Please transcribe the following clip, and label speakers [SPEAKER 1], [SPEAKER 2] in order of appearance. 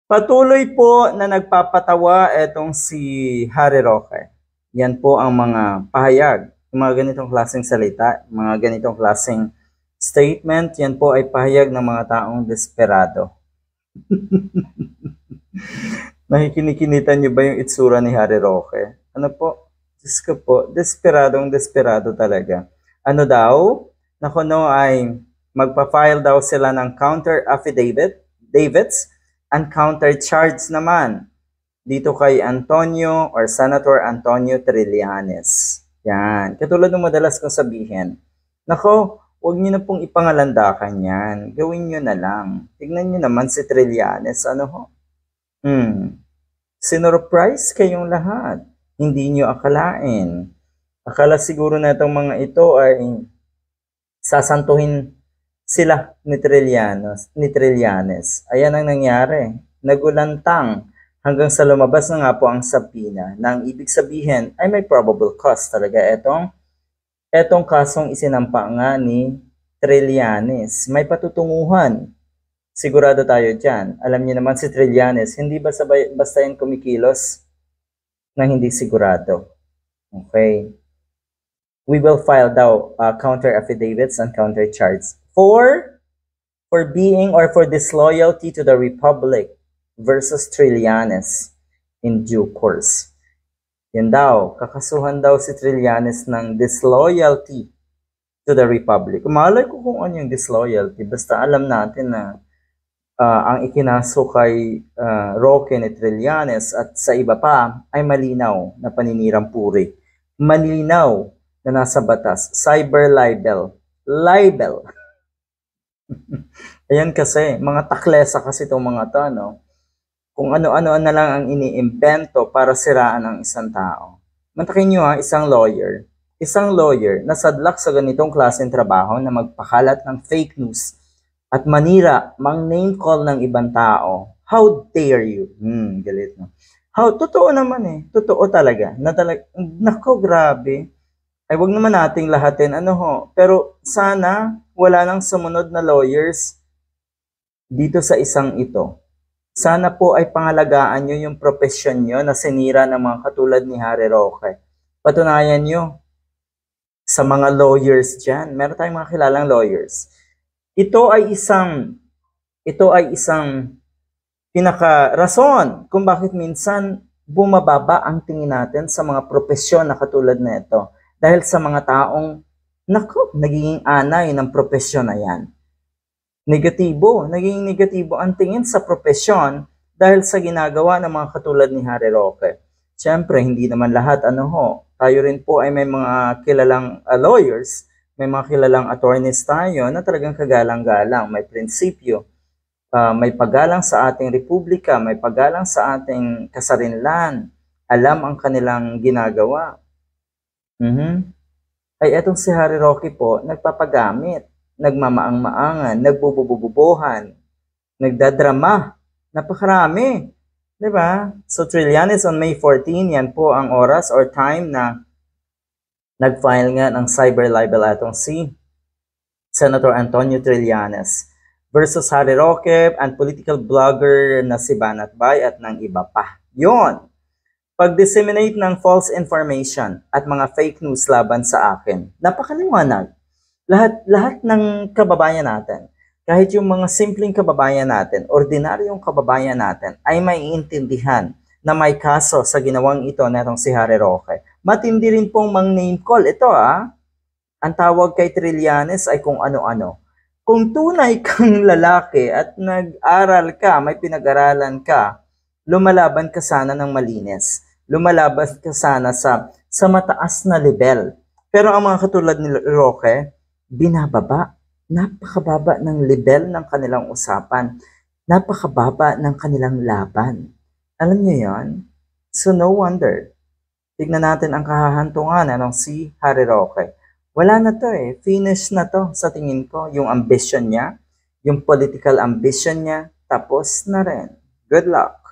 [SPEAKER 1] Patuloy po na nagpapatawa etong si Harry Roque. Yan po ang mga pahayag, yung mga ganitong klaseng salita, mga ganitong klaseng statement, yan po ay pahayag ng mga taong desperado. Nakikinikinita niyo ba yung itsura ni Harry Roque? Ano po? Diyos ko po, desperadong desperado talaga. Ano daw? Naku no ay magpa-file daw sila ng counter affidavits and counter charge naman dito kay Antonio or Senator Antonio Trillanes. Yan. Katulad ng madalas kong sabihin, nako, huwag niyo na pong ipangalandakan yan. Gawin niyo na lang. Tignan niyo naman si Trillanes. Ano ho? Sinurprise kayong lahat. Hindi niyo akalain. Akala siguro na itong mga ito ay sasantuhin sila ni Trillanes. Ayan ang nangyari. Nagulantang hanggang sa lumabas na nga po ang sabina na ang ibig sabihin ay may probable cause talaga etong kasong isinampa nga ni Trillanes. May patutunguhan. Sigurado tayo dyan. Alam niyo naman si Trillanes, hindi basta yan kumikilos na hindi sigurado. Okay. We will file daw counter affidavits and counter charges for being or for disloyalty to the Republic versus Trillanes in due course. Yan daw, kakasuhan daw si Trillanes ng disloyalty to the Republic. Malay ko kung ano yung disloyalty, basta alam natin na ang ikinaso kay Roque ni Trillanes at sa iba pa ay malinaw na paninirang puri. Malinaw na nasa batas. Cyber libel. Libel. Ayan kasi, mga taklesa kasi itong mga to, no? Kung ano-ano na lang ang iniimbento para siraan ang isang tao. Mantakin nyo ha, isang lawyer na sadlak sa ganitong klaseng trabaho na magpakalat ng fake news at manira, mang-name call ng ibang tao. How dare you? Galit no. Totoo naman eh. Totoo talaga. Nako, grabe. Ay, wag naman nating lahatin. Pero sana wala nang sumunod na lawyers dito sa isang ito. Sana po ay pangalagaan nyo yung profesyon nyo na sinira ng mga katulad ni Harry Roque. Patunayan nyo sa mga lawyers dyan. Meron tayong mga kilalang lawyers. Ito ay isang pinaka-rason kung bakit minsan bumababa ang tingin natin sa mga propesyon na katulad na ito. Dahil sa mga taong, nagiging anay ng propesyon na yan. Nagiging negatibo ang tingin sa propesyon dahil sa ginagawa ng mga katulad ni Harry Roque. Siyempre, hindi naman lahat, tayo rin po ay may mga kilalang lawyers, may mga kilalang attorneys tayo na talagang kagalang-galang, may prinsipyo, may paggalang sa ating republika, may paggalang sa ating kasarinlan, alam ang kanilang ginagawa. Ay etong si Harry Roque po, nagpapagamit, nagmamaang-maangan, nagbubububuhan, nagdadrama, napakarami. Diba? So Trillanes on May 14, yan po ang oras or time na nag-file nga ng cyber libel atong si Senator Antonio Trillanes versus Harry Roque and political blogger na si Banat Bay at ng iba pa. Yon. Pag-disseminate ng false information at mga fake news laban sa akin. Napakaliwanag. Lahat ng kababayan natin, kahit yung mga simpleng kababayan natin, ordinaryong kababayan natin, ay maiintindihan na may kaso sa ginawang ito netong si Harry Roque. Matindi rin pong mang-name call. Ito ang tawag kay Trillanes ay kung ano-ano. Kung tunay kang lalaki at nag-aral ka, may pinag-aralan ka, lumalaban ka sana ng malinis. Lumalaban ka sana sa mataas na level. Pero ang mga katulad ni Roque, binababa. Napakababa ng level ng kanilang usapan. Napakababa ng kanilang laban. Alam niyo yon? So no wonder. Tignan natin ang kahahantungan ng si Harry Roque. Wala na to eh. Finish na to sa tingin ko. Yung ambition niya, yung political ambition niya, tapos na rin. Good luck.